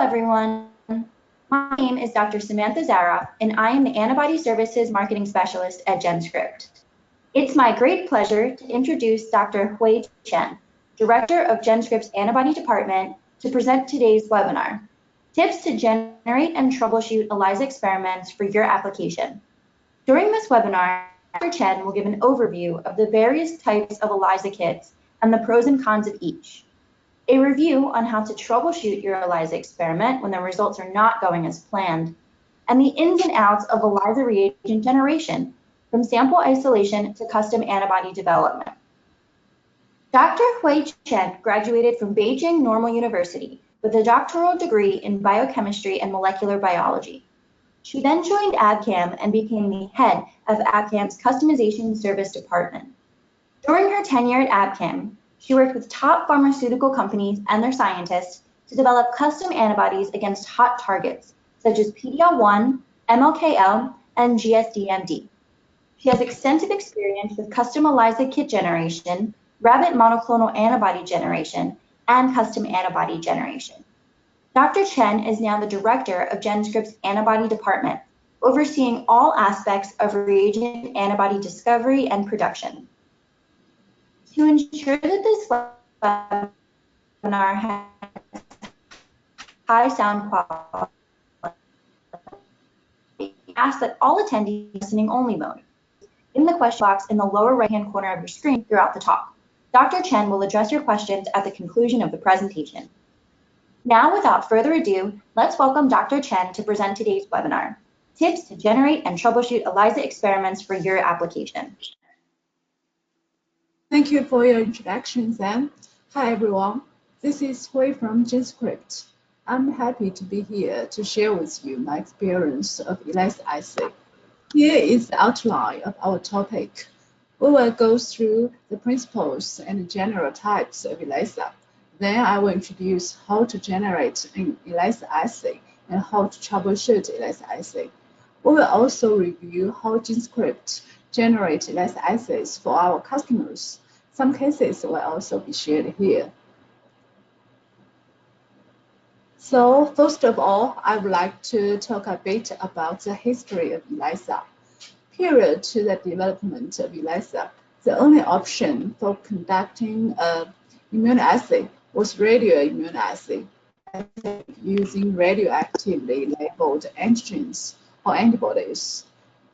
everyone. My name is Dr. Samantha Zara, and I am the Antibody Services Marketing Specialist at GenScript. It's my great pleasure to introduce Dr. Hui Chen, Director of GenScript's Antibody Department, to present today's webinar, Tips to Generate and Troubleshoot ELISA Experiments for Your Application. During this webinar, Dr. Chen will give an overview of the various types of ELISA kits and the pros and cons of each, a review on how to troubleshoot your ELISA experiment when the results are not going as planned, and the ins and outs of ELISA reagent generation, from sample isolation to custom antibody development. Dr. Hui Chen graduated from Beijing Normal University with a doctoral degree in biochemistry and molecular biology. She then joined Abcam and became the head of Abcam's Customization Service Department. During her tenure at Abcam, she worked with top pharmaceutical companies and their scientists to develop custom antibodies against hot targets, such as PD-L1, MLK-L, and GSD-MD. She has extensive experience with custom ELISA kit generation, rabbit monoclonal antibody generation, and custom antibody generation. Dr. Chen is now the director of GenScript's Antibody Department, overseeing all aspects of reagent antibody discovery and production. To ensure that this webinar has high sound quality, we ask that all attendees listening only mode. In the question box in the lower right-hand corner of your screen throughout the talk, Dr. Chen will address your questions at the conclusion of the presentation. Now, without further ado, let's welcome Dr. Chen to present today's webinar, Tips to Generate and Troubleshoot ELISA Experiments for Your Application. Thank you for your introduction, Sam. Hi, everyone. This is Hui from GenScript. I'm happy to be here to share with you my experience of ELISA assay. Here is the outline of our topic. We will go through the principles and general types of ELISA. Then I will introduce how to generate an ELISA assay and how to troubleshoot ELISA assay. We will also review how GenScript generate ELISA assays for our customers. Some cases will also be shared here. So first of all, I would like to talk a bit about the history of ELISA. Prior to the development of ELISA, the only option for conducting an immunoassay was radioimmunoassay, using radioactively labeled antigens or antibodies.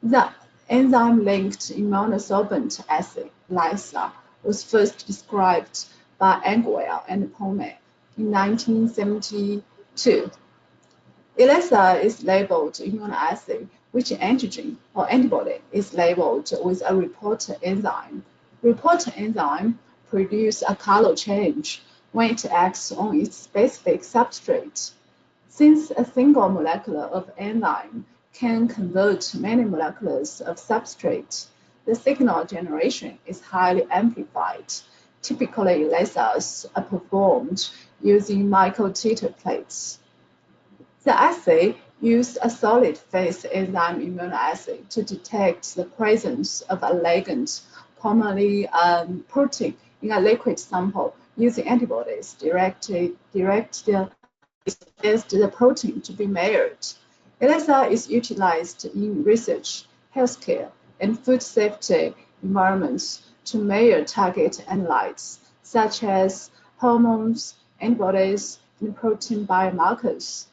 The enzyme-linked immunosorbent assay, ELISA, was first described by Angwell and Pullman in 1972. ELISA is labeled immunoassay, which antigen or antibody is labeled with a reporter enzyme. Reporter enzyme produces a color change when it acts on its specific substrate. Since a single molecule of enzyme can convert many molecules of substrate, the signal generation is highly amplified. Typically, ELISAs are performed using microtiter plates. The assay uses a solid-phase enzyme immunoassay to detect the presence of a ligand, commonly protein, in a liquid sample using antibodies directed against the protein to be measured. ELISA is utilized in research, healthcare, and food safety environments to measure target analytes, such as hormones, antibodies, and protein biomarkers.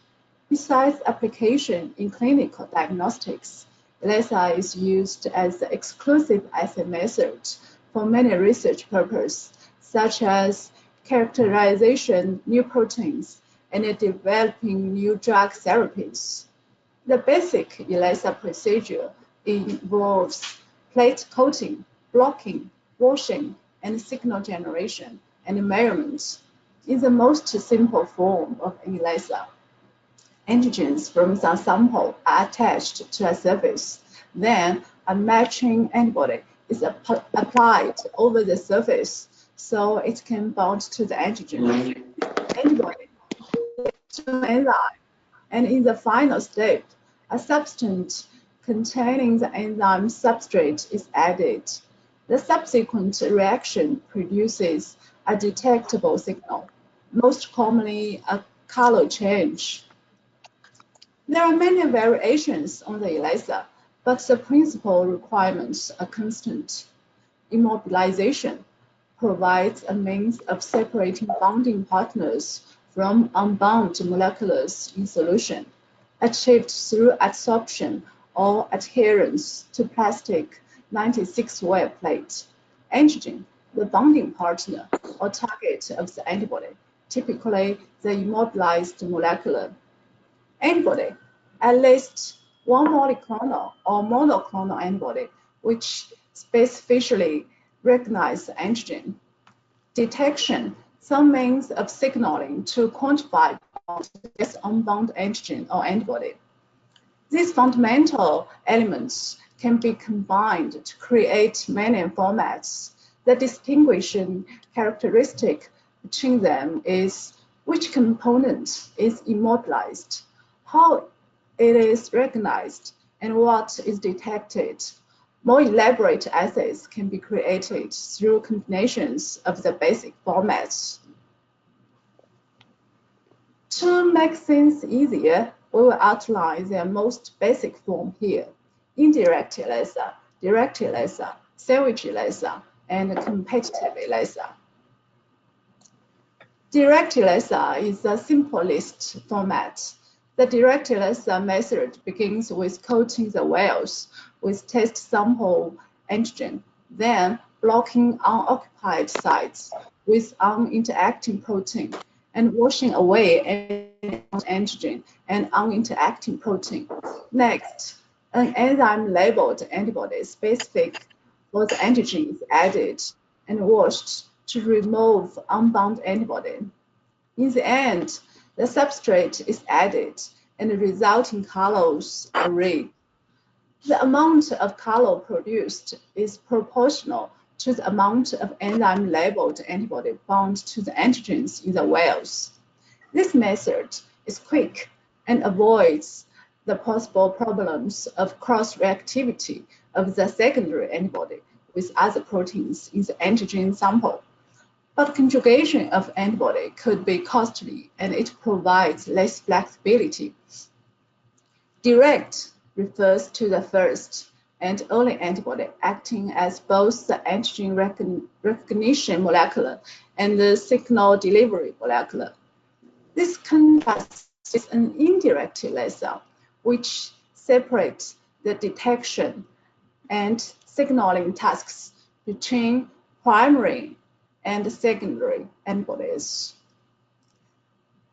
Besides application in clinical diagnostics, ELISA is used as the exclusive assay method for many research purposes, such as characterization new proteins and developing new drug therapies. The basic ELISA procedure involves plate coating, blocking, washing, and signal generation and measurements. In the most simple form of ELISA, antigens from some sample are attached to a surface. Then a matching antibody is applied over the surface so it can bind to the antigen. Antibody to an enzyme, and in the final step, a substance containing the enzyme substrate is added. The subsequent reaction produces a detectable signal, most commonly a color change. There are many variations on the ELISA, but the principal requirements are constant. Immobilization provides a means of separating bonding partners from unbound molecules in solution, achieved through adsorption or adherence to plastic 96-well plate. Antigen, the bonding partner or target of the antibody, typically the immobilized molecule. Antibody, at least one polyclonal or monoclonal antibody, which specifically recognize the antigen. Detection, some means of signaling to quantify this unbound antigen or antibody. These fundamental elements can be combined to create many formats. The distinguishing characteristic between them is which component is immobilized, how it is recognized, and what is detected. More elaborate assays can be created through combinations of the basic formats. To make things easier, we will outline their most basic form here: indirect ELISA, direct ELISA, sandwich ELISA, and competitive ELISA. Direct ELISA is the simplest format. The direct ELISA method begins with coating the wells with test sample antigen, then blocking unoccupied sites with uninteracting protein, and washing away antigen and uninteracting protein. Next, an enzyme-labeled antibody specific for the antigen is added and washed to remove unbound antibody. In the end, the substrate is added and the resulting colors are read. The amount of color produced is proportional to the amount of enzyme-labeled antibody bound to the antigens in the wells. This method is quick and avoids the possible problems of cross-reactivity of the secondary antibody with other proteins in the antigen sample. But conjugation of antibody could be costly and it provides less flexibility. Direct refers to the first and only antibody acting as both the antigen recognition molecule and the signal delivery molecule. This contrasts with an indirect ELISA, which separates the detection and signaling tasks between primary and secondary antibodies.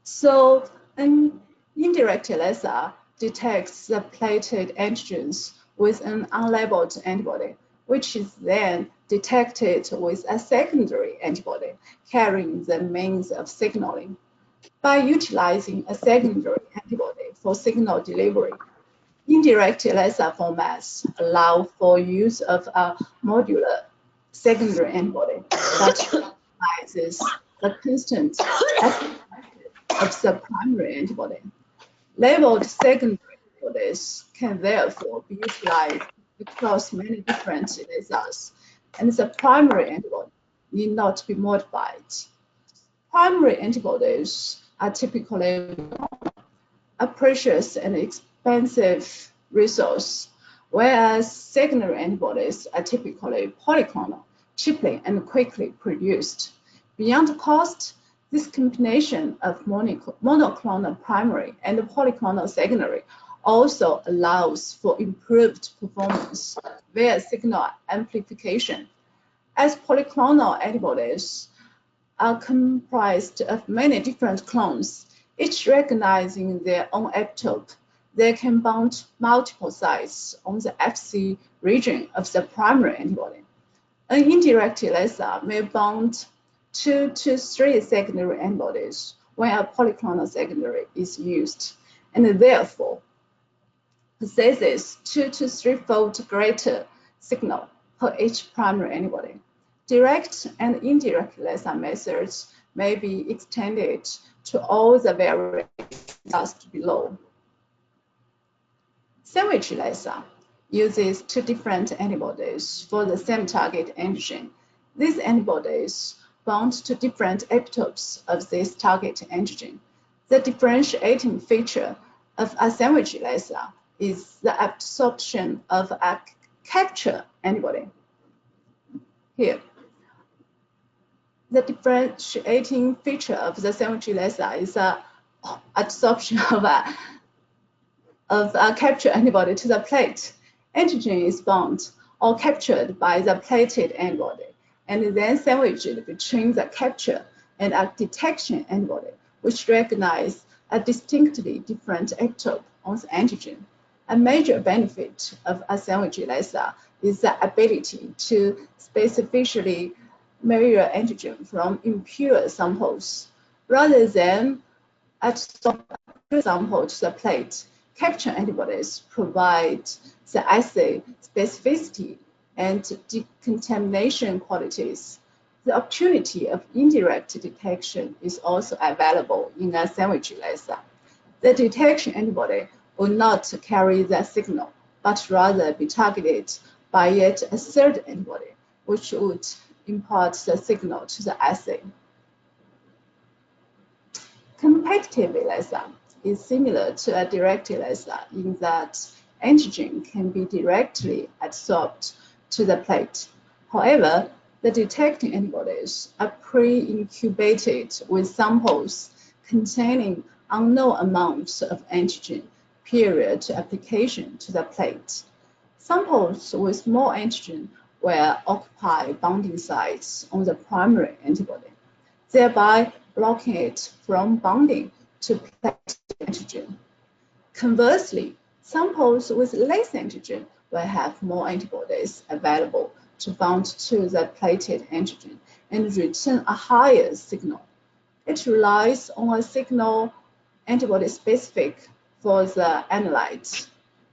So an indirect ELISA detects the plated antigens with an unlabeled antibody, which is then detected with a secondary antibody carrying the means of signaling. By utilizing a secondary antibody for signal delivery, indirect ELISA formats allow for use of a modular secondary antibody that utilizes the constant of the primary antibody. Labeled secondary antibodies can therefore be utilized across many different ELISAs, and the primary antibody need not be modified. Primary antibodies are typically a precious and expensive resource, whereas secondary antibodies are typically polyclonal, cheaply and quickly produced. Beyond cost, this combination of monoclonal primary and polyclonal secondary also allows for improved performance via signal amplification. As polyclonal antibodies are comprised of many different clones, each recognizing their own epitope, they can bound multiple sites on the Fc region of the primary antibody. An indirect ELISA may bound 2 to 3 secondary antibodies when a polyclonal secondary is used, and therefore possesses 2 to 3-fold greater signal per each primary antibody. Direct and indirect ELISA methods may be extended to all the variables discussed below. Sandwich ELISA uses 2 different antibodies for the same target antigen. These antibodies bound to different epitopes of this target antigen. The differentiating feature of a sandwich ELISA is the absorption of a capture antibody. Here, the differentiating feature of the sandwich ELISA is the absorption of a capture antibody to the plate. Antigen is bound or captured by the plated antibody, and then sandwiched between the capture and a detection antibody, which recognize a distinctly different epitope on the antigen. A major benefit of a sandwich ELISA is the ability to specifically measure antigen from impure samples. Rather than absorb a pure sample to the plate, capture antibodies provide the assay specificity and decontamination qualities. The opportunity of indirect detection is also available in a sandwich ELISA. The detection antibody will not carry the signal, but rather be targeted by yet a third antibody, which would impart the signal to the assay. Competitive ELISA is similar to a direct ELISA in that antigen can be directly adsorbed to the plate. However, the detecting antibodies are pre-incubated with samples containing unknown amounts of antigen prior to application to the plate. Samples with more antigen will occupy binding sites on the primary antibody, thereby blocking it from binding to plate antigen. Conversely, samples with less antigen will have more antibodies available to bind to the plated antigen and return a higher signal. It relies on a signal antibody specific for the analyte.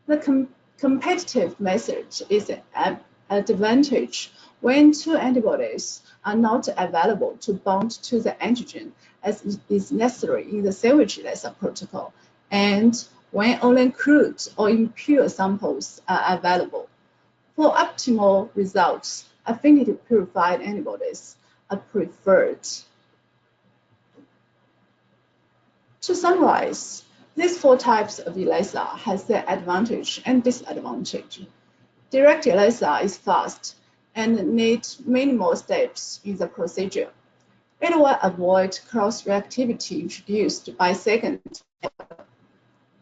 The competitive method is an advantage when two antibodies are not available to bind to the antigen as is necessary in the sandwich ELISA protocol, and when only crude or impure samples are available. For optimal results, affinity purified antibodies are preferred. To summarize, these four types of ELISA has their advantage and disadvantage. Direct ELISA is fast and needs minimal steps in the procedure. It will avoid cross-reactivity introduced by second,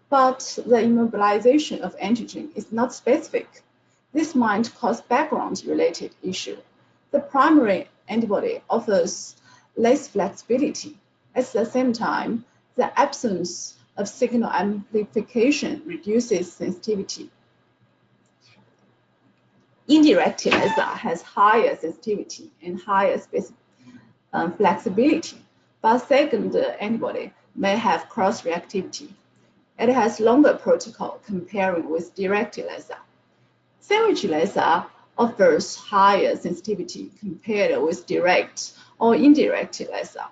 but the immobilization of antigen is not specific. This might cause background-related issue. The primary antibody offers less flexibility. At the same time, the absence of signal amplification reduces sensitivity. Indirect ELISA has higher sensitivity and higher flexibility, but second antibody may have cross-reactivity. It has longer protocol comparing with direct ELISA. Sandwich ELISA offers higher sensitivity compared with direct or indirect ELISA.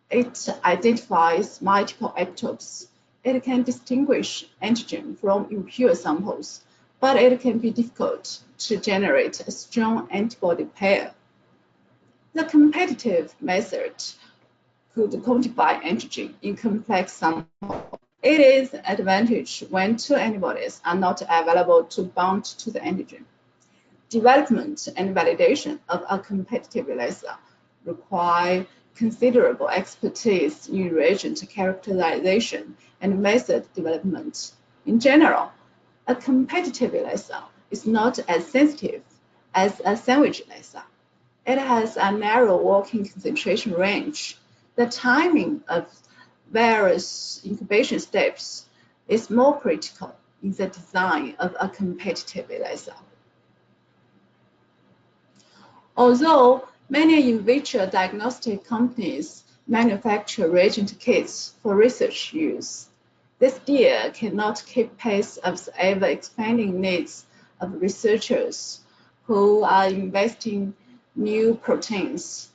It identifies multiple epitopes. It can distinguish antigen from impure samples, but it can be difficult to generate a strong antibody pair. The competitive method could quantify antigen in complex samples. It is an advantage when two antibodies are not available to bind to the antigen. Development and validation of a competitive ELISA require considerable expertise in reagent characterization and method development. In general, a competitive ELISA is not as sensitive as a sandwich ELISA. It has a narrow working concentration range. The timing of various incubation steps is more critical in the design of a competitive ELISA. Although many in vitro diagnostic companies manufacture reagent kits for research use, they still cannot keep pace of the ever-expanding needs of researchers who are investing new proteins.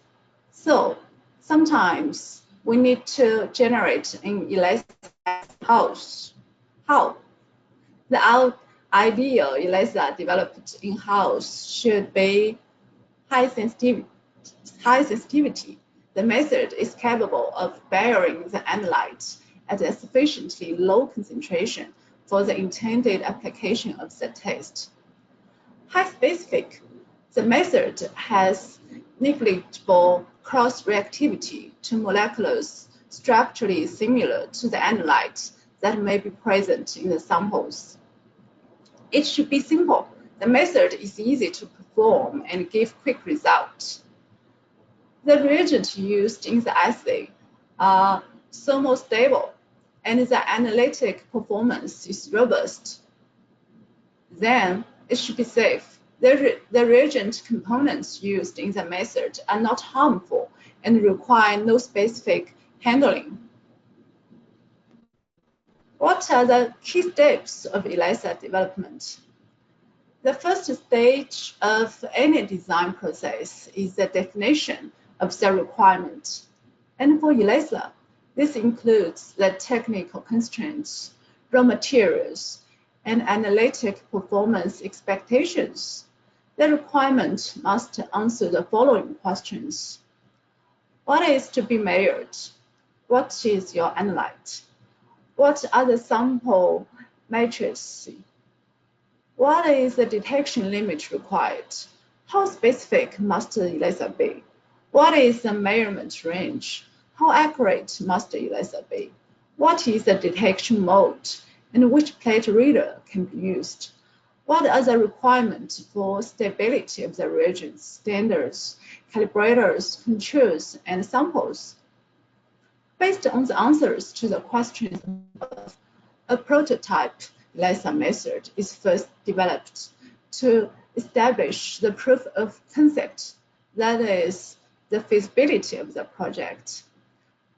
So sometimes we need to generate an ELISA in-house. How? The ideal ELISA developed in-house should be high sensitivity. The method is capable of bearing the analyte at a sufficiently low concentration for the intended application of the test. High specific. The method has negligible cross-reactivity to molecules structurally similar to the analyte that may be present in the samples. It should be simple. The method is easy to perform and give quick results. The reagent used in the assay are thermostable, and the analytic performance is robust. Then it should be safe. The reagent components used in the method are not harmful and require no specific handling. What are the key steps of ELISA development? The first stage of any design process is the definition of the requirement. And for ELISA, this includes the technical constraints, raw materials, and analytic performance expectations. The requirement must answer the following questions. What is to be measured? What is your analyte? What are the sample matrices? What is the detection limit required? How specific must the ELISA be? What is the measurement range? How accurate must the ELISA be? What is the detection mode? And which plate reader can be used? What are the requirements for stability of the reagents, standards, calibrators, controls, and samples? Based on the answers to the questions above, a prototype ELISA method is first developed to establish the proof of concept, that is, the feasibility of the project.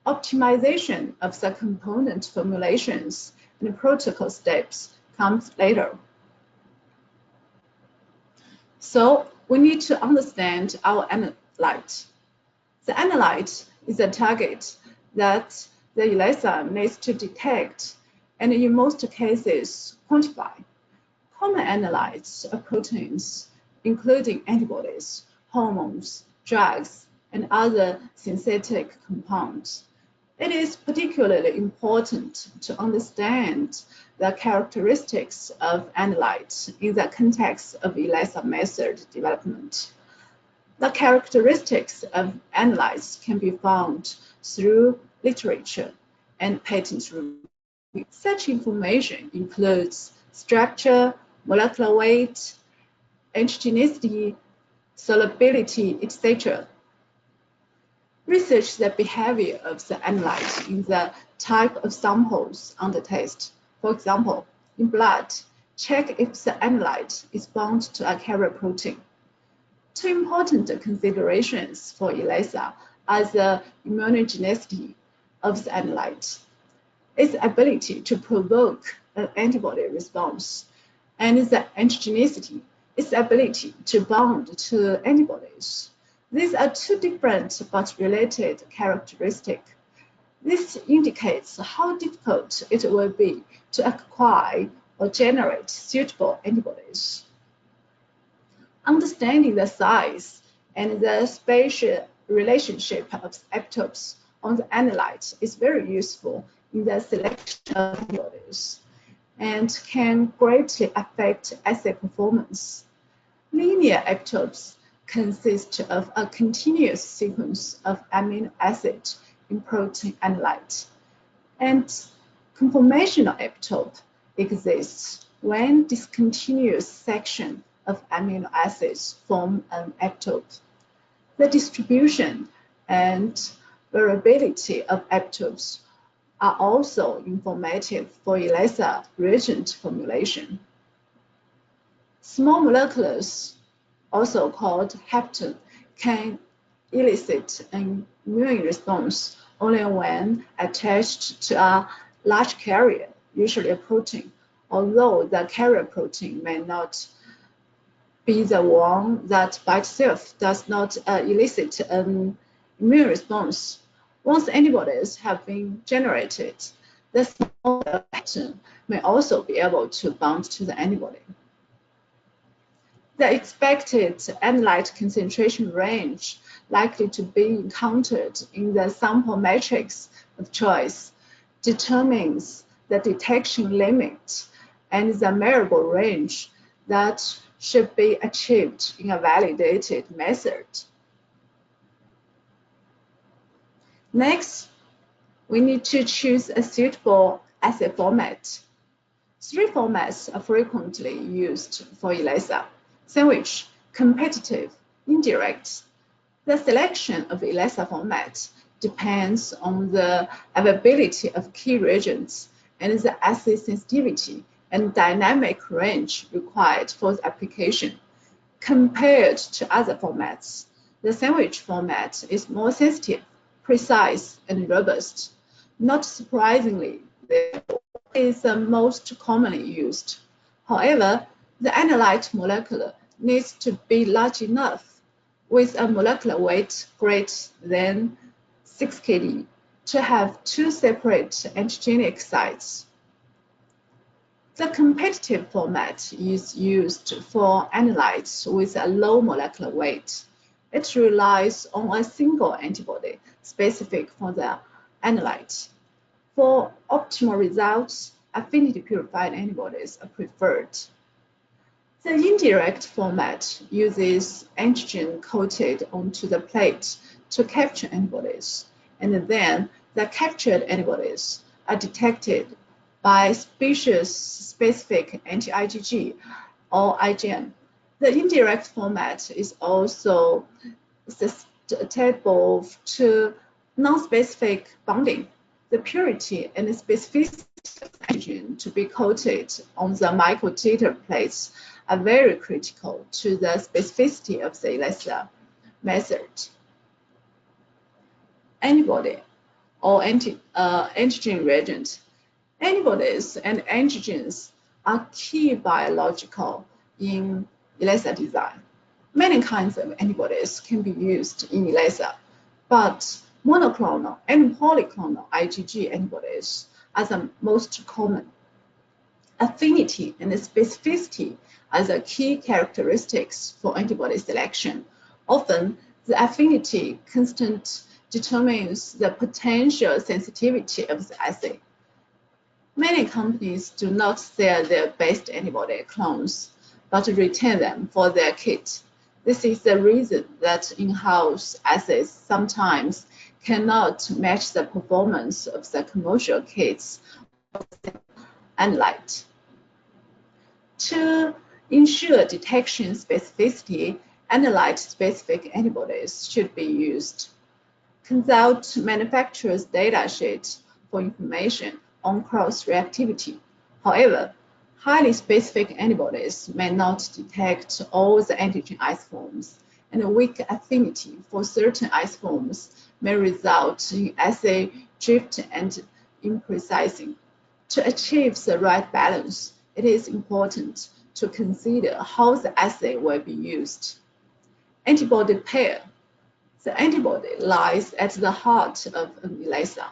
Optimization of the component formulations and protocol steps comes later. So we need to understand our analyte. The analyte is a target that the ELISA needs to detect and in most cases quantify. Common analytes are proteins, including antibodies, hormones, drugs, and other synthetic compounds. It is particularly important to understand the characteristics of analytes in the context of ELISA method development. The characteristics of analytes can be found through literature and patent review. Such information includes structure, molecular weight, antigenicity, solubility, etc. Research the behavior of the analyte in the type of samples under test. For example, in blood, check if the analyte is bound to a carrier protein. Two important considerations for ELISA are the immunogenicity of the analyte, its ability to provoke an antibody response, and the antigenicity, its ability to bind to antibodies. These are two different but related characteristics. This indicates how difficult it will be to acquire or generate suitable antibodies. Understanding the size and the spatial relationship of epitopes on the analyte is very useful in the selection of antibodies and can greatly affect assay performance. Linear epitopes consist of a continuous sequence of amino acids in protein analyte, and conformational epitope exists when discontinuous section of amino acids form an epitope. The distribution and variability of epitopes are also informative for ELISA reagent formulation. Small molecules, also called hapten, can elicit an immune response only when attached to a large carrier, usually a protein, although the carrier protein may not be the one that by itself does not elicit an immune response. Once antibodies have been generated, the small hapten may also be able to bind to the antibody. The expected analyte concentration range likely to be encountered in the sample matrix of choice determines the detection limit and the measurable range that should be achieved in a validated method. Next, we need to choose a suitable assay format. 3 formats are frequently used for ELISA: sandwich, competitive, indirect. The selection of ELISA format depends on the availability of key reagents and the assay sensitivity and dynamic range required for the application. Compared to other formats, the sandwich format is more sensitive, precise, and robust. Not surprisingly, it is the most commonly used. However, the analyte molecule needs to be large enough with a molecular weight greater than 6 kD to have 2 separate antigenic sites. The competitive format is used for analytes with a low molecular weight. It relies on a single antibody specific for the analyte. For optimal results, affinity purified antibodies are preferred. The indirect format uses antigen coated onto the plate to capture antibodies, and then the captured antibodies are detected by species-specific anti-IgG or IgM. The indirect format is also susceptible to non-specific bonding. The purity and specificity of antigen to be coated on the microtiter plates are very critical to the specificity of the ELISA method. Antibody or antigen reagent. Antibodies and antigens are key biological in ELISA design. Many kinds of antibodies can be used in ELISA, but monoclonal and polyclonal IgG antibodies are the most common. Affinity and specificity are the key characteristics for antibody selection. Often, the affinity constant determines the potential sensitivity of the assay. Many companies do not sell their best antibody clones, but retain them for their kit. This is the reason that in-house assays sometimes cannot match the performance of the commercial kits of the analyte. To ensure detection specificity, analyte-specific antibodies should be used. Consult manufacturer's data sheet for information on cross-reactivity. However, highly specific antibodies may not detect all the antigen isoforms, and a weak affinity for certain isoforms may result in assay drift and imprecising. To achieve the right balance, it is important to consider how the assay will be used. Antibody pair. The antibody lies at the heart of an ELISA.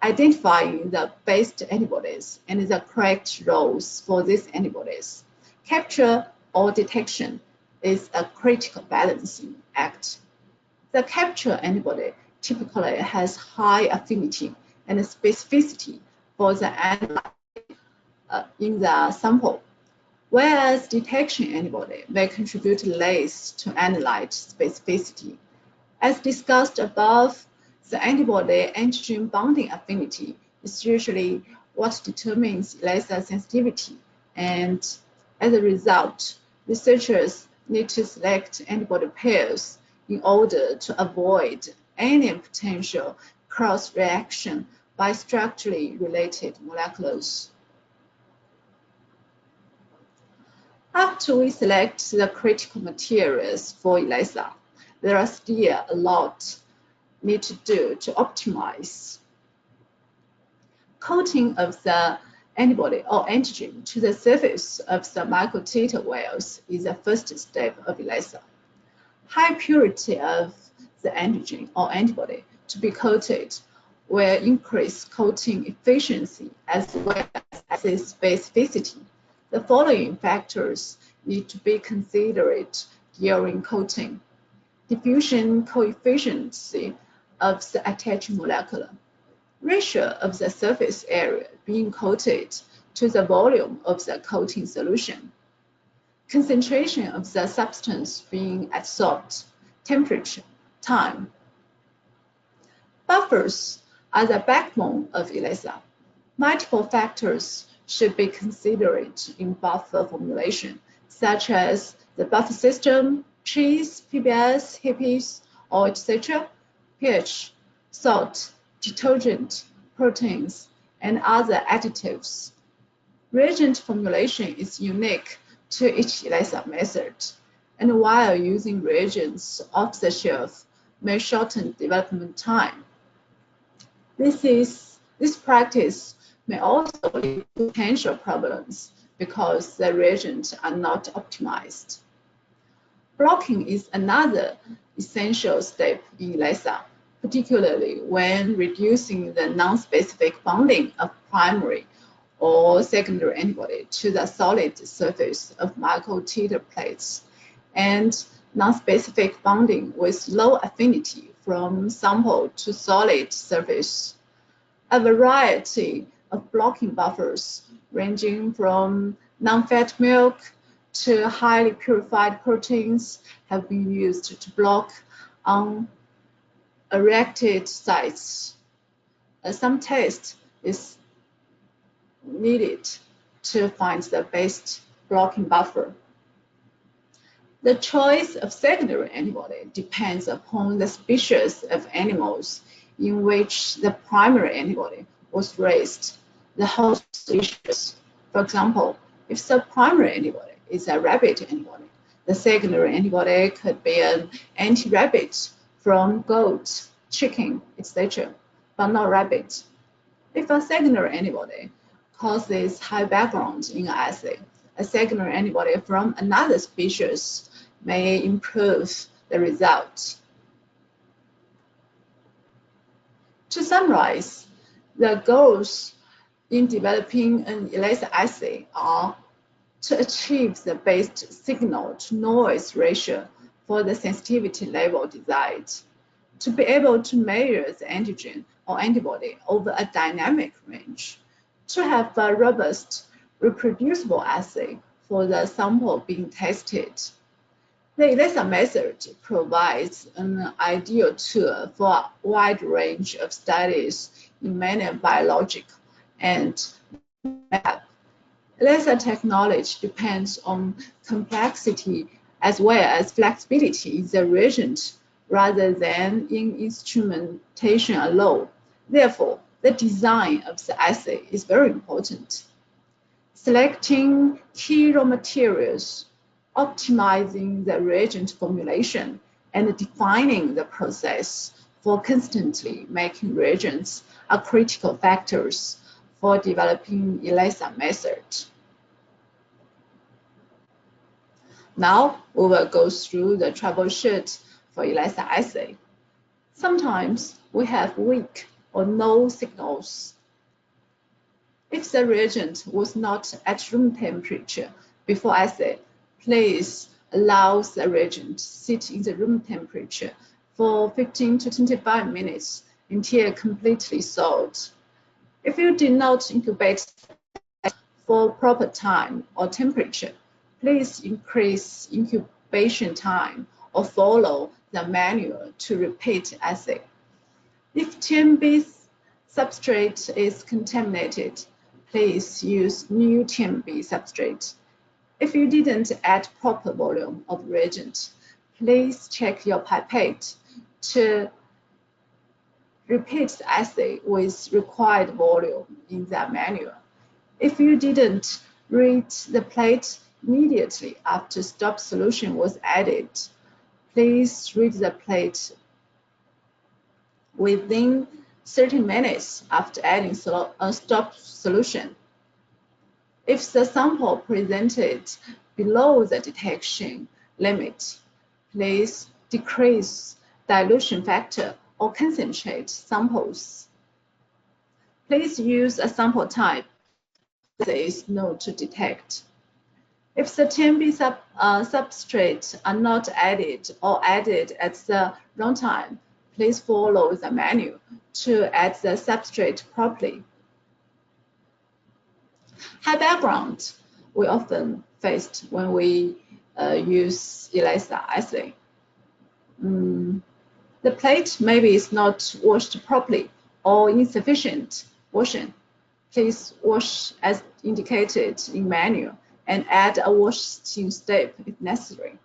Identifying the best antibodies and the correct roles for these antibodies, capture or detection, is a critical balancing act. The capture antibody typically has high affinity and specificity for the analyte in the sample, whereas detection antibody may contribute less to analyte specificity. As discussed above, the antibody-antigen bonding affinity is usually what determines ELISA sensitivity, and as a result, researchers need to select antibody pairs in order to avoid any potential cross-reaction by structurally related molecules. After we select the critical materials for ELISA, there are still a lot need to do to optimize. Coating of the antibody or antigen to the surface of the microtiter wells is the first step of ELISA. High purity of the antigen or antibody to be coated will increase coating efficiency as well as assay specificity. The following factors need to be considered during coating: diffusion coefficient of the attached molecule, ratio of the surface area being coated to the volume of the coating solution, concentration of the substance being adsorbed, temperature, time. Buffers are the backbone of ELISA. Multiple factors should be considered in buffer formulation, such as the buffer system, cheese, PBS, HIPPs, or etc., pH, salt, detergent, proteins, and other additives. Reagent formulation is unique to each ELISA method, and while using reagents off the shelf may shorten development time. This practice may also lead to potential problems because the reagents are not optimized. Blocking is another essential step in ELISA, particularly when reducing the non-specific bonding of primary or secondary antibody to the solid surface of microtiter plates, and non-specific bonding with low affinity from sample to solid surface. A variety of blocking buffers ranging from non-fat milk to highly purified proteins have been used to block unreacted sites. Some test is needed to find the best blocking buffer. The choice of secondary antibody depends upon the species of animals in which the primary antibody was raised, the host species. For example, if the primary antibody is a rabbit antibody, the secondary antibody could be an anti-rabbit from goat, chicken, etc., but not rabbit. If a secondary antibody causes high background in an assay, a secondary antibody from another species may improve the result. To summarize, the goals in developing an ELISA assay are to achieve the best signal-to-noise ratio for the sensitivity level desired, to be able to measure the antigen or antibody over a dynamic range, to have a robust, reproducible assay for the sample being tested. The ELISA method provides an ideal tool for a wide range of studies in many biological and lab. ELISA technology depends on complexity as well as flexibility in the reagent rather than in instrumentation alone. Therefore, the design of the assay is very important. Selecting key raw materials, optimizing the reagent formulation, and defining the process for constantly making reagents are critical factors for developing ELISA method. Now we will go through the troubleshoot for ELISA assay. Sometimes we have weak or no signals. If the reagent was not at room temperature before assay, please allow the reagent to sit in the room temperature for 15 to 25 minutes until completely thawed. If you did not incubate for proper time or temperature, please increase incubation time or follow the manual to repeat assay. If TMB substrate is contaminated, please use new TMB substrate. If you didn't add proper volume of reagent, please check your pipette to repeat the assay with required volume in the manual. If you didn't read the plate immediately after stop solution was added, please read the plate within 30 minutes after adding a stop solution. If the sample presented below the detection limit, please decrease dilution factor or concentrate samples. Please use a sample type that is known to detect. If the TMB substrates are not added or added at the wrong time, please follow the menu to add the substrate properly. High background we often faced when we use ELISA assay. The plate maybe is not washed properly or insufficient washing. Please wash as indicated in menu and add a washing step if necessary.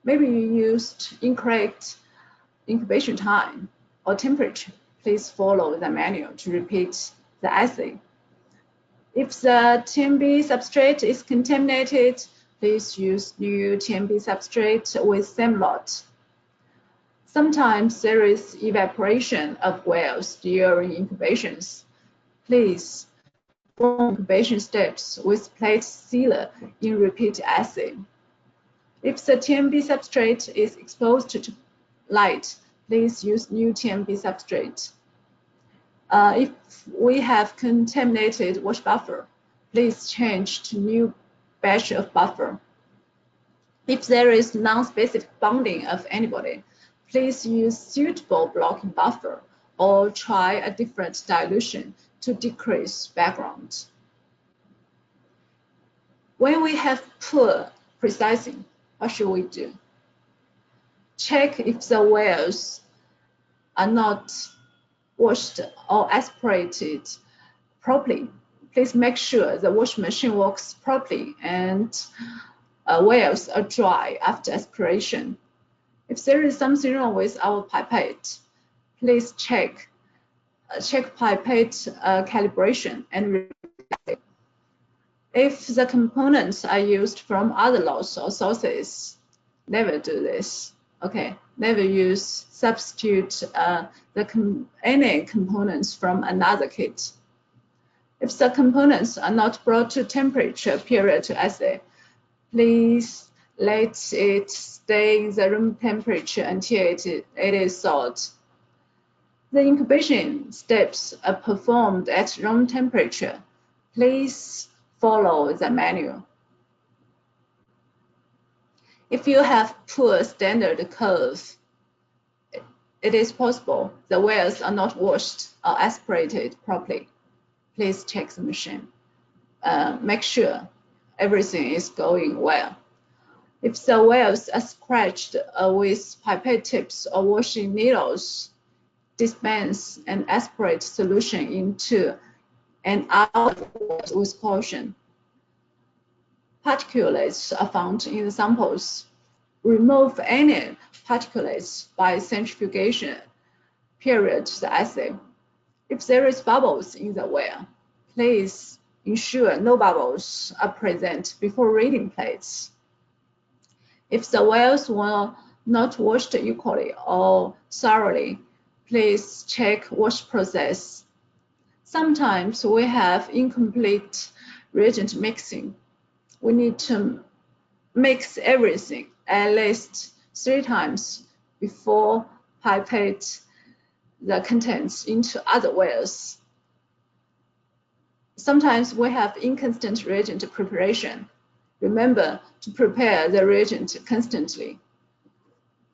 Maybe you used incorrect incubation time or temperature. Please follow the menu to repeat the assay. If the TMB substrate is contaminated, please use new TMB substrate with same lot. Sometimes there is evaporation of wells during incubations. Please perform incubation steps with plate sealer in repeat assay. If the TMB substrate is exposed to light, please use new TMB substrate. If we have contaminated wash buffer, please change to new batch of buffer. If there is non-specific bonding of antibody, please use suitable blocking buffer or try a different dilution to decrease background. When we have poor precising, what should we do? Check if the wells are not washed or aspirated properly. Please make sure the washing machine works properly and wells are dry after aspiration. If there is something wrong with our pipette, please check pipette calibration and repeat. If the components are used from other lots or sources, never do this. Okay, never use substitute any components from another kit. If the components are not brought to temperature period to assay, please let it stay in the room temperature until it is thawed. The incubation steps are performed at room temperature. Please follow the manual. If you have poor standard curve, it is possible the wells are not washed or aspirated properly. Please check the machine. Make sure everything is going well. If the wells are scratched with pipette tips or washing needles, dispense an aspirate solution into and out with caution. Particulates are found in the samples. Remove any particulates by centrifugation period to the assay. If there is bubbles in the well, please ensure no bubbles are present before reading plates. If the wells were not washed equally or thoroughly, please check wash process. Sometimes we have incomplete reagent mixing. We need to mix everything at least 3 times before pipette the contents into other wells. Sometimes we have inconstant reagent preparation. Remember to prepare the reagent constantly.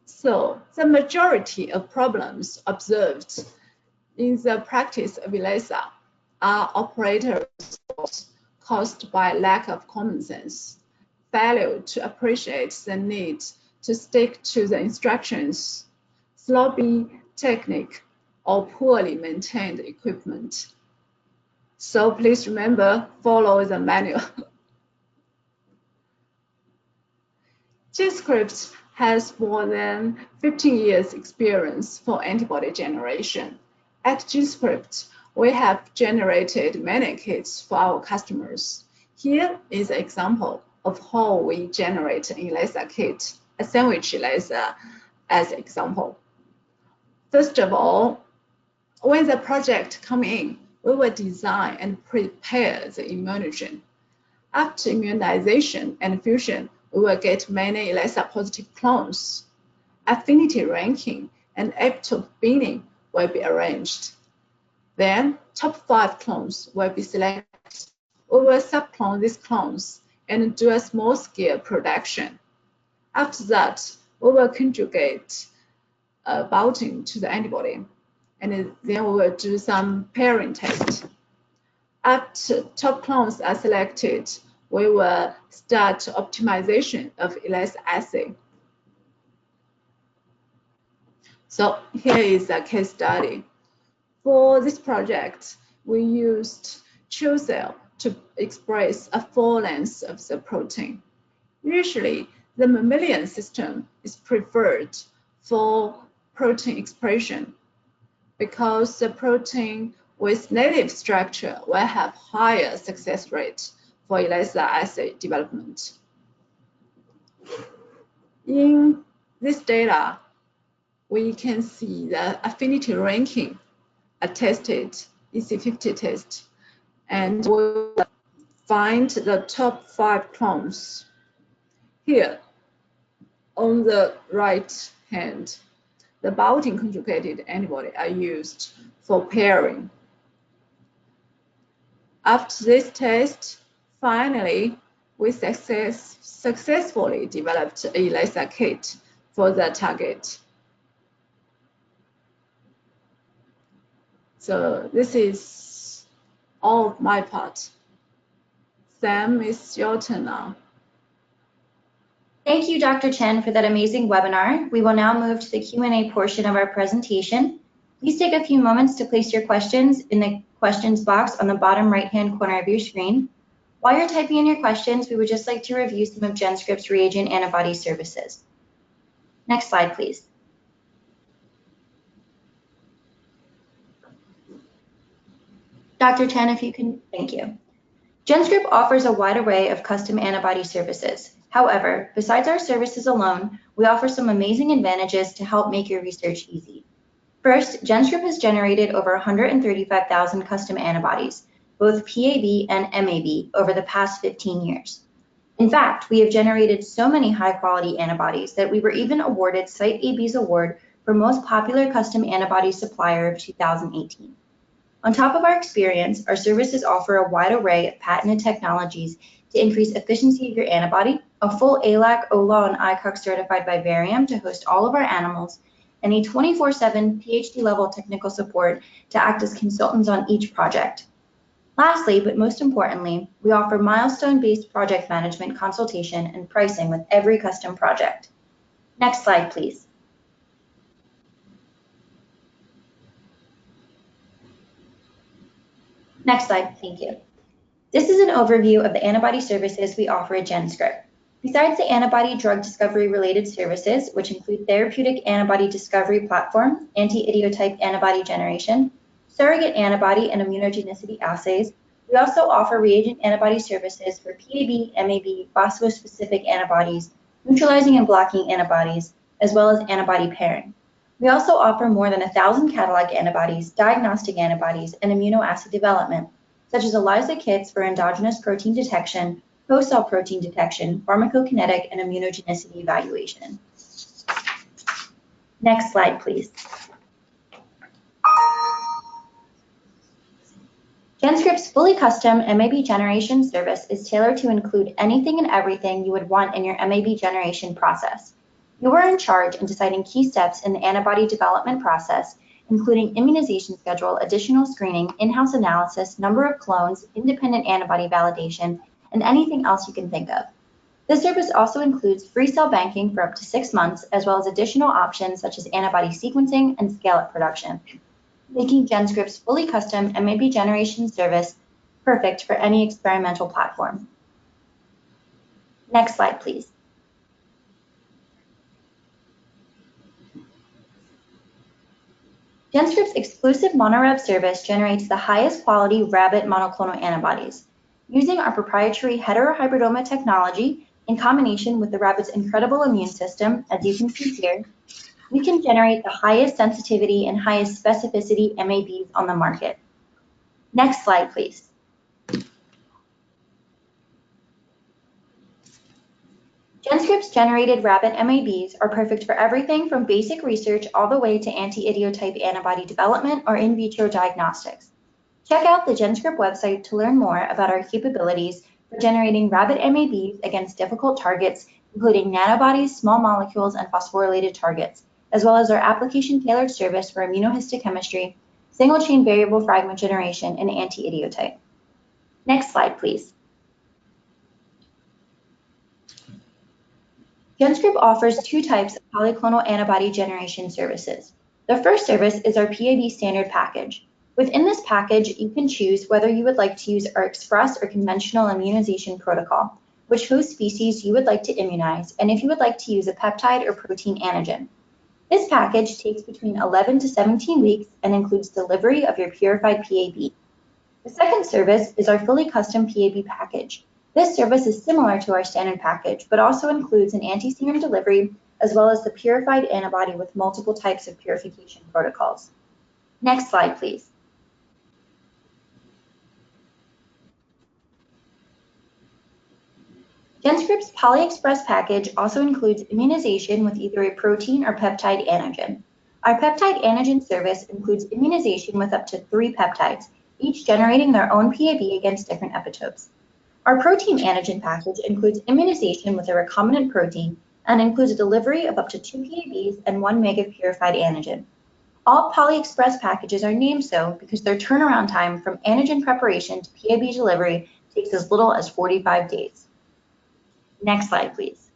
So the majority of problems observed in the practice of ELISA are operator caused by lack of common sense, failure to appreciate the need to stick to the instructions, sloppy technique, or poorly maintained equipment. So please remember, follow the manual. GenScript has more than 15 years experience for antibody generation. At GenScript, we have generated many kits for our customers. Here is an example of how we generate an ELISA kit, a sandwich ELISA as an example. First of all, when the project comes in, we will design and prepare the immunogen. After immunization and fusion, we will get many ELISA positive clones. Affinity ranking and epitope binning will be arranged. Then, top 5 clones will be selected. We will subclone these clones and do a small-scale production. After that, we will conjugate binding to the antibody. And then we will do some pairing test. After top clones are selected, we will start optimization of ELISA assay. So here is a case study. For this project, we used CHO cell to express a full length of the protein. Usually, the mammalian system is preferred for protein expression because the protein with native structure will have higher success rate for ELISA assay development. In this data, we can see the affinity ranking attested EC50 test, and we'll find the top 5 clones. Here, on the right hand, the binding conjugated antibody are used for pairing. After this test, finally, we successfully developed an ELISA kit for the target. So this is all of my part. Sam, it's your turn now. Thank you, Dr. Chen, for that amazing webinar. We will now move to the Q&A portion of our presentation. Please take a few moments to place your questions in the questions box on the bottom right-hand corner of your screen. While you're typing in your questions, we would just like to review some of GenScript's reagent antibody services. Next slide, please. Dr. Chen, if you can, thank you. GenScript offers a wide array of custom antibody services. However, besides our services alone, we offer some amazing advantages to help make your research easy. First, GenScript has generated over 135,000 custom antibodies, both PAB and MAB, over the past 15 years. In fact, we have generated so many high-quality antibodies that we were even awarded Site AB's award for Most Popular Custom Antibody Supplier of 2018. On top of our experience, our services offer a wide array of patented technologies to increase efficiency of your antibody, a full ALAC, OLA, and ICOG certified by Varium to host all of our animals, and a 24/7 PhD level technical support to act as consultants on each project. Lastly, but most importantly, we offer milestone-based project management consultation and pricing with every custom project. Next slide, please. Next slide, thank you. This is an overview of the antibody services we offer at GenScript. Besides the antibody drug discovery related services, which include therapeutic antibody discovery platform, anti-idiotype antibody generation, surrogate antibody and immunogenicity assays, we also offer reagent antibody services for PAB, MAB, phosphospecific antibodies, neutralizing and blocking antibodies, as well as antibody pairing. We also offer more than 1,000 catalog antibodies, diagnostic antibodies, and immunoassay development, such as ELISA kits for endogenous protein detection, host cell protein detection, pharmacokinetic, and immunogenicity evaluation. Next slide, please. GenScript's fully custom MAB generation service is tailored to include anything and everything you would want in your MAB generation process. You are in charge in deciding key steps in the antibody development process, including immunization schedule, additional screening, in-house analysis, number of clones, independent antibody validation, and anything else you can think of. This service also includes free cell banking for up to 6 months, as well as additional options such as antibody sequencing and scale-up production, making GenScript's fully custom MAB generation service perfect for any experimental platform. Next slide, please. GenScript's exclusive monoREV service generates the highest quality rabbit monoclonal antibodies. Using our proprietary heterohybridoma technology in combination with the rabbit's incredible immune system, as you can see here, we can generate the highest sensitivity and highest specificity MABs on the market. Next slide, please. GenScript's generated rabbit MABs are perfect for everything from basic research all the way to anti-idiotype antibody development or in vitro diagnostics. Check out the GenScript website to learn more about our capabilities for generating rabbit MABs against difficult targets, including nanobodies, small molecules, and phosphorylated targets, as well as our application-tailored service for immunohistochemistry, single-chain variable fragment generation, and anti-idiotype. Next slide, please. GenScript offers two types of polyclonal antibody generation services. The first service is our PAB standard package. Within this package, you can choose whether you would like to use our express or conventional immunization protocol, which host species you would like to immunize, and if you would like to use a peptide or protein antigen. This package takes between 11 to 17 weeks and includes delivery of your purified PAB. The second service is our fully custom PAB package. This service is similar to our standard package, but also includes an anti-serum delivery, as well as the purified antibody with multiple types of purification protocols. Next slide, please. GenScript's PolyExpress package also includes immunization with either a protein or peptide antigen. Our peptide antigen service includes immunization with up to 3 peptides, each generating their own PAB against different epitopes. Our protein antigen package includes immunization with a recombinant protein and includes a delivery of up to 2 PABs and 1 meg of purified antigen. All PolyExpress packages are named so because their turnaround time from antigen preparation to PAB delivery takes as little as 45 days. Next slide, please.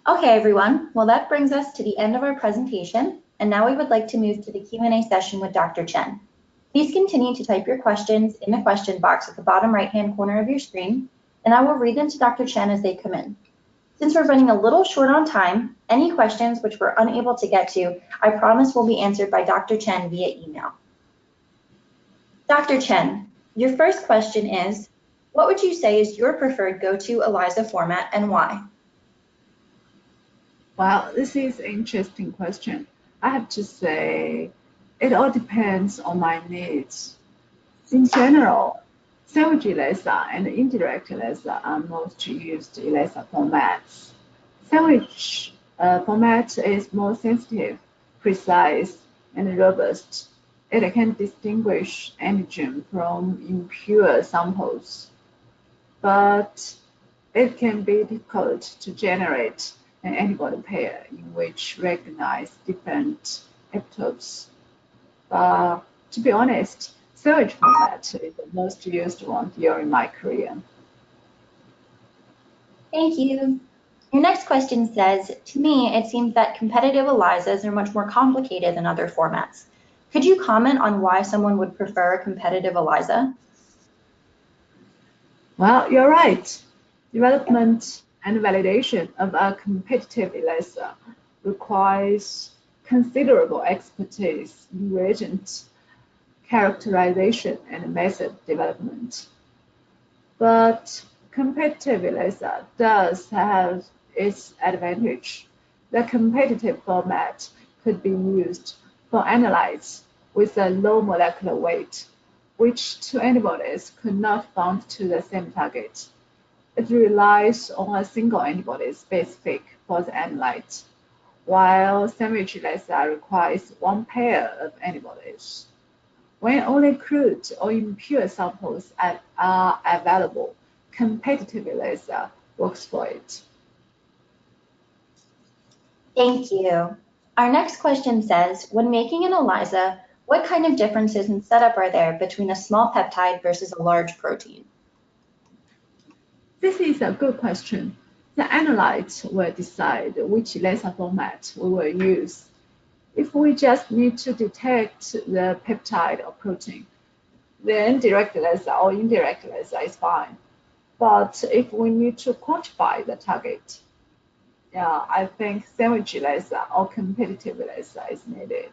Okay, everyone. Well, that brings us to the end of our presentation, and now we would like to move to the Q&A session with Dr. Chen. Please continue to type your questions in the question box at the bottom right-hand corner of your screen, and I will read them to Dr. Chen as they come in. Since we're running a little short on time, any questions which we're unable to get to, I promise will be answered by Dr. Chen via email. Dr. Chen, your first question is, what would you say is your preferred go-to ELISA format and why? Well, this is an interesting question. I have to say, it all depends on my needs. In general, sandwich ELISA and indirect ELISA are most used ELISA formats. Sandwich format is more sensitive, precise, and robust. It can distinguish antigen from impure samples, but it can be difficult to generate an antibody pair in which recognize different epitopes. To be honest, sandwich format is the most used one during my career. Thank you. Your next question says, to me, it seems that competitive ELISAs are much more complicated than other formats. Could you comment on why someone would prefer a competitive ELISA? Well, you're right. Development and validation of a competitive ELISA requires considerable expertise in reagent characterization and method development. But competitive ELISA does have its advantage. The competitive format could be used for analytes with a low molecular weight, which two antibodies could not bind to the same target. It relies on a single antibody specific for the analyte, while sandwich ELISA requires one pair of antibodies. When only crude or impure samples are available, competitive ELISA works for it. Thank you. Our next question says, when making an ELISA, what kind of differences in setup are there between a small peptide versus a large protein? This is a good question. The analyte will decide which ELISA format we will use. If we just need to detect the peptide or protein, then direct ELISA or indirect ELISA is fine. But if we need to quantify the target, I think sandwich ELISA or competitive ELISA is needed.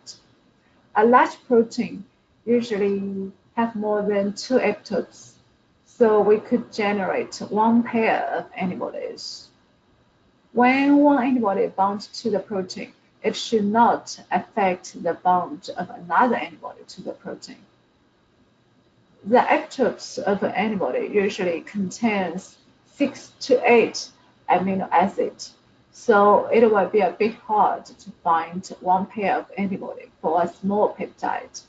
A large protein usually have more than 2 epitopes, so we could generate one pair of antibodies. When one antibody binds to the protein, it should not affect the bond of another antibody to the protein. The epitopes of an antibody usually contains 6 to 8 amino acids, so it will be a bit hard to find one pair of antibody for a small peptide.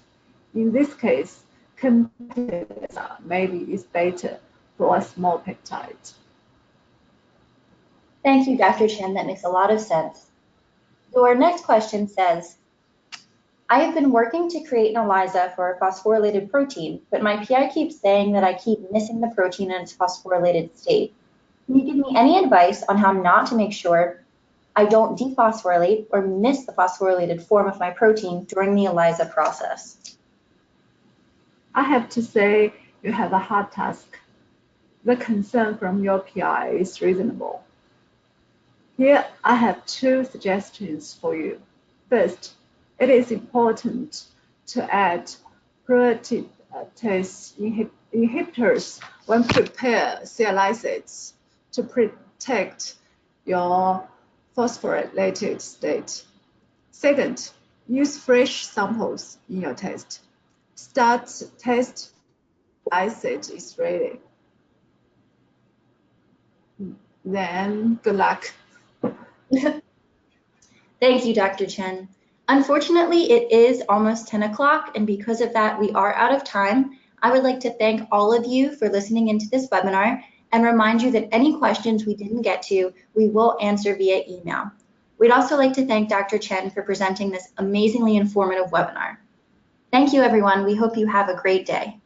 In this case, competitive ELISA maybe is better for a small peptide. Thank you, Dr. Chen. That makes a lot of sense. So our next question says, I have been working to create an ELISA for a phosphorylated protein, but my PI keeps saying that I keep missing the protein in its phosphorylated state. Can you give me any advice on how not to make sure I don't dephosphorylate or miss the phosphorylated form of my protein during the ELISA process? I have to say you have a hard task. The concern from your PI is reasonable. Here I have two suggestions for you. First, it is important to add protease inhibitors when prepare ELISAs to protect your phosphorylated state. Second, use fresh samples in your test. Start test ELISA is ready. Then good luck. Thank you, Dr. Chen. Unfortunately, it is almost 10 o'clock, and because of that, we are out of time. I would like to thank all of you for listening into this webinar and remind you that any questions we didn't get to, we will answer via email. We'd also like to thank Dr. Chen for presenting this amazingly informative webinar. Thank you, everyone. We hope you have a great day.